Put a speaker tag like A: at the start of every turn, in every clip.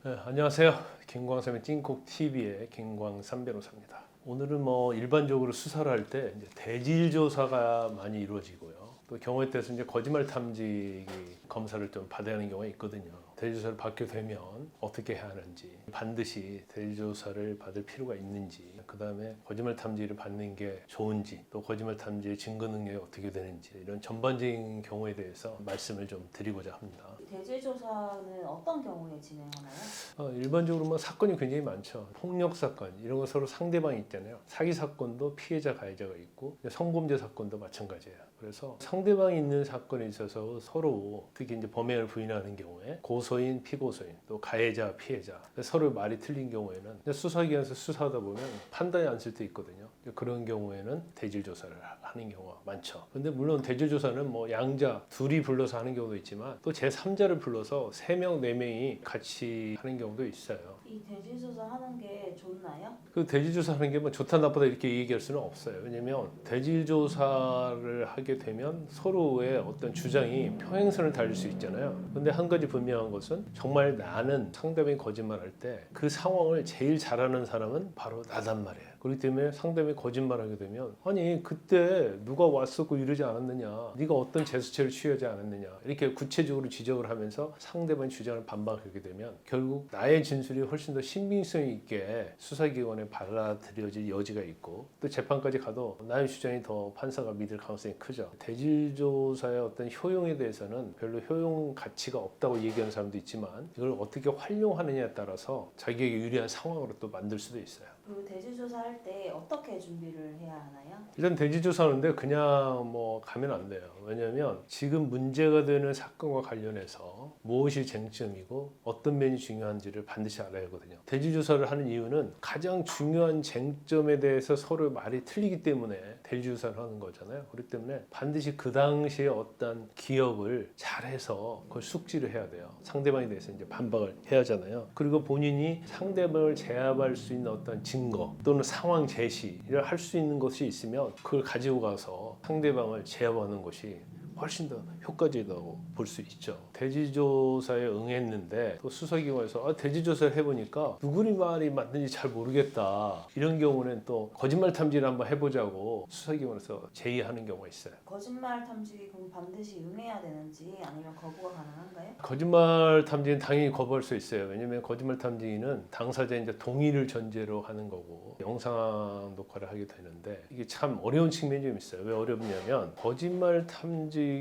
A: 네, 안녕하세요. 김광삼의 찐콕TV의 김광삼 변호사입니다. 오늘은 일반적으로 수사를 할 때 대질 조사가 많이 이루어지고요. 또 경우에 따라서 거짓말 탐지 검사를 좀 받아야 하는 경우가 있거든요. 대질 조사를 받게 되면 어떻게 해야 하는지, 반드시 대질 조사를 받을 필요가 있는지, 그 다음에 거짓말 탐지를 받는 게 좋은지, 또 거짓말 탐지의 증거 능력이 어떻게 되는지, 이런 전반적인 경우에 대해서 말씀을 좀 드리고자 합니다.
B: 대질 조사는 어떤 경우에 진행하나요?
A: 일반적으로 사건이 굉장히 많죠. 폭력 사건 이런 거 서로 상대방이 있잖아요. 사기 사건도 피해자 가해자가 있고 성범죄 사건도 마찬가지예요. 그래서 상대방이 있는 사건에 있어서 서로 특히 범행을 부인하는 경우에 고소인, 피고소인, 또 가해자, 피해자 서로 말이 틀린 경우에는 수사기관에서 수사하다 보면 판단이 안 쓸 때 있거든요. 그런 경우에는 대질 조사를 하는 경우가 많죠. 근데 물론 대질 조사는 양자 둘이 불러서 하는 경우도 있지만 또 제3자를 불러서 3명, 4명이 같이 하는 경우도 있어요.
B: 이 대질 조사 하는 게 좋나요?
A: 그 대질 조사하는 게 좋다 나쁘다 이렇게 얘기할 수는 없어요. 왜냐면 대질 조사를 하게 되면 서로의 어떤 주장이 평행선을 달릴 수 있잖아요. 근데 한 가지 분명한 것은 정말 나는 상대방이 거짓말할 때 그 상황을 제일 잘하는 사람은 바로 나단 말이에요. 그렇기 때문에 상대방이 거짓말하게 되면 아니 그때 누가 왔었고 이러지 않았느냐, 네가 어떤 제스처를 취하지 않았느냐, 이렇게 구체적으로 지적을 하면서 상대방의 주장을 반박하게 되면 결국 나의 진술이 훨씬 더 신빙성 있게 수사기관에 받아들여질 여지가 있고 또 재판까지 가도 나의 주장이 더 판사가 믿을 가능성이 크죠. 대질조사의 어떤 효용에 대해서는 별로 효용 가치가 없다고 얘기하는 사람도 있지만 이걸 어떻게 활용하느냐에 따라서 자기에게 유리한 상황으로 또 만들 수도 있어요.
B: 그 대질 조사할 때 어떻게 준비를 해야 하나요?
A: 일단 대지조사하는데 그냥 가면 안 돼요. 왜냐하면 지금 문제가 되는 사건과 관련해서 무엇이 쟁점이고 어떤 면이 중요한지를 반드시 알아야 하거든요. 대지조사를 하는 이유는 가장 중요한 쟁점에 대해서 서로 말이 틀리기 때문에 대지조사를 하는 거잖아요. 그렇기 때문에 반드시 그 당시에 어떤 기억을 잘해서 그걸 숙지를 해야 돼요. 상대방에 대해서 반박을 해야 하잖아요. 그리고 본인이 상대방을 제압할 수 있는 어떤 증거 또는 상황 제시를 할 수 있는 것이 있으면 그걸 가지고 가서 상대방을 제압하는 것이 훨씬 더 효과적이라고 볼 수 있죠. 대지조사에 응했는데 또 수사기관에서 대지조사를 해보니까 누구리 말이 맞는지 잘 모르겠다. 이런 경우는 또 거짓말 탐지를 한번 해보자고 수사기관에서 제의하는 경우가 있어요.
B: 거짓말 탐지 그럼 반드시 응해야 되는지 아니면 거부가 가능한가요?
A: 거짓말 탐지는 당연히 거부할 수 있어요. 왜냐하면 거짓말 탐지는 당사자의 동의를 전제로 하는 거고 영상 녹화를 하게 되는데 이게 참 어려운 측면이 좀 있어요. 왜 어렵냐면 거짓말 탐지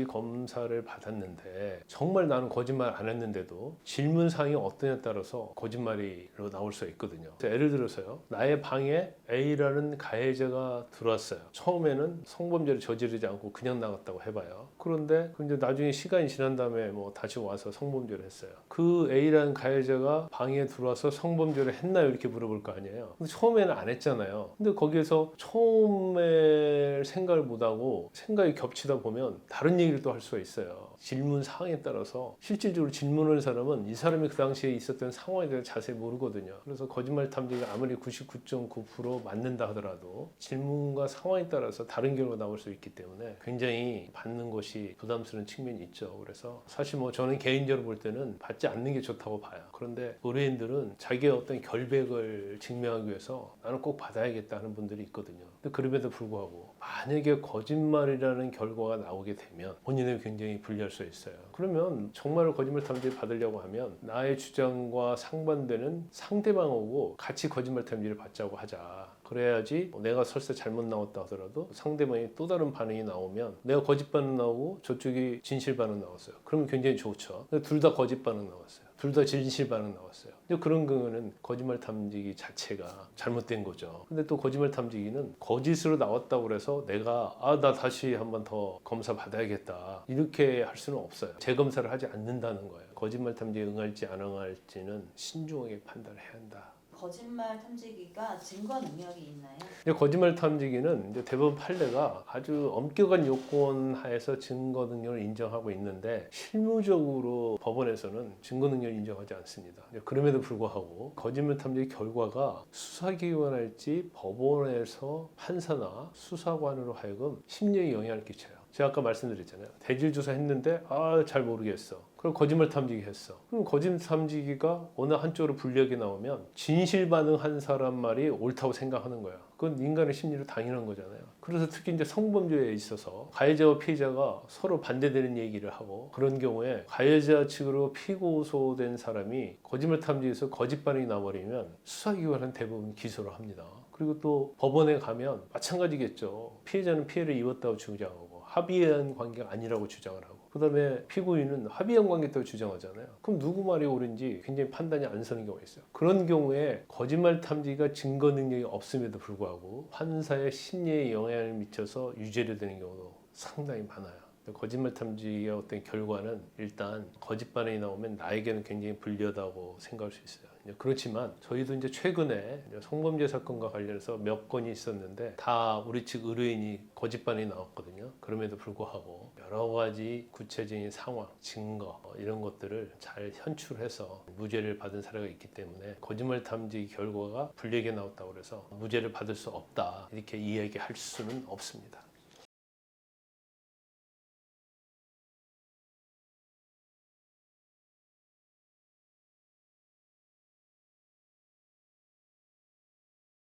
A: 검사를 받았는데 정말 나는 거짓말 안 했는데도 질문 사항이 어떠냐에 따라서 거짓말이로 나올 수가 있거든요. 예를 들어서요. 나의 방에 A라는 가해자가 들어왔어요. 처음에는 성범죄를 저지르지 않고 그냥 나갔다고 해봐요. 그런데 나중에 시간이 지난 다음에 다시 와서 성범죄를 했어요. 그 A라는 가해자가 방에 들어와서 성범죄를 했나요? 이렇게 물어볼 거 아니에요. 근데 처음에는 안 했잖아요. 근데 거기에서 처음에 생각을 못하고 생각이 겹치다 보면 다른 얘기를 또 할 수가 있어요. 질문 상황에 따라서 실질적으로 질문하는 사람은 이 사람이 그 당시에 있었던 상황에 대해서 자세히 모르거든요. 그래서 거짓말 탐지가 아무리 99.9% 맞는다 하더라도 질문과 상황에 따라서 다른 결과가 나올 수 있기 때문에 굉장히 받는 것이 부담스러운 측면이 있죠. 그래서 사실 저는 개인적으로 볼 때는 받지 않는 게 좋다고 봐요. 그런데 의뢰인들은 자기의 어떤 결백을 증명하기 위해서 나는 꼭 받아야겠다 하는 분들이 있거든요. 근데 그럼에도 불구하고 만약에 거짓말이라는 결과가 나오게 되면 본인은 굉장히 불리할 수 있어요. 그러면 정말 거짓말 탐지를 받으려고 하면 나의 주장과 상반되는 상대방하고 같이 거짓말 탐지를 받자고 하자. 그래야지 내가 설사 잘못 나왔다 하더라도 상대방이 또 다른 반응이 나오면 내가 거짓 반응 나오고 저쪽이 진실 반응 나왔어요. 그러면 굉장히 좋죠. 둘 다 거짓 반응 나왔어요. 둘 다 진실 반응 나왔어요. 근데 그런 경우는 거짓말 탐지기 자체가 잘못된 거죠. 근데 또 거짓말 탐지기는 거짓으로 나왔다고 해서 내가 나 다시 한번 더 검사 받아야겠다 이렇게 할 수는 없어요. 재검사를 하지 않는다는 거예요. 거짓말 탐지에 응할지 안 응할지는 신중하게 판단을 해야 한다.
B: 거짓말 탐지기가 증거 능력이 있나요?
A: 거짓말 탐지기는 대법원 판례가 아주 엄격한 요건 하에서 증거 능력을 인정하고 있는데 실무적으로 법원에서는 증거 능력을 인정하지 않습니다. 그럼에도 불구하고 거짓말 탐지기 결과가 수사기관할지 법원에서 판사나 수사관으로 하여금 심리에 영향을 끼쳐요. 제가 아까 말씀드렸잖아요. 대질조사 했는데 잘 모르겠어. 그럼 거짓말 탐지기 했어. 그럼 거짓말 탐지기가 어느 한쪽으로 불리하게 나오면 진실 반응한 사람 말이 옳다고 생각하는 거야. 그건 인간의 심리로 당연한 거잖아요. 그래서 특히 이제 성범죄에 있어서 가해자와 피해자가 서로 반대되는 얘기를 하고 그런 경우에 가해자 측으로 피고소된 사람이 거짓말 탐지기에서 거짓 반응이 나버리면 수사기관은 대부분 기소를 합니다. 그리고 또 법원에 가면 마찬가지겠죠. 피해자는 피해를 입었다고 주장하고 합의한 관계가 아니라고 주장을 하고 그다음에 피고인은 합의한 관계였다고 주장하잖아요. 그럼 누구 말이 옳은지 굉장히 판단이 안 서는 경우가 있어요. 그런 경우에 거짓말 탐지가 증거 능력이 없음에도 불구하고 판사의 심리에 영향을 미쳐서 유죄로 되는 경우도 상당히 많아요. 거짓말 탐지의 어떤 결과는 일단 거짓 반응이 나오면 나에게는 굉장히 불리하다고 생각할 수 있어요. 그렇지만 저희도 이제 최근에 성범죄 사건과 관련해서 몇 건이 있었는데 다 우리 측 의뢰인이 거짓 반응이 나왔거든요. 그럼에도 불구하고 여러 가지 구체적인 상황, 증거 이런 것들을 잘 현출해서 무죄를 받은 사례가 있기 때문에 거짓말 탐지 결과가 불리하게 나왔다고 해서 무죄를 받을 수 없다 이렇게 이야기할 수는 없습니다.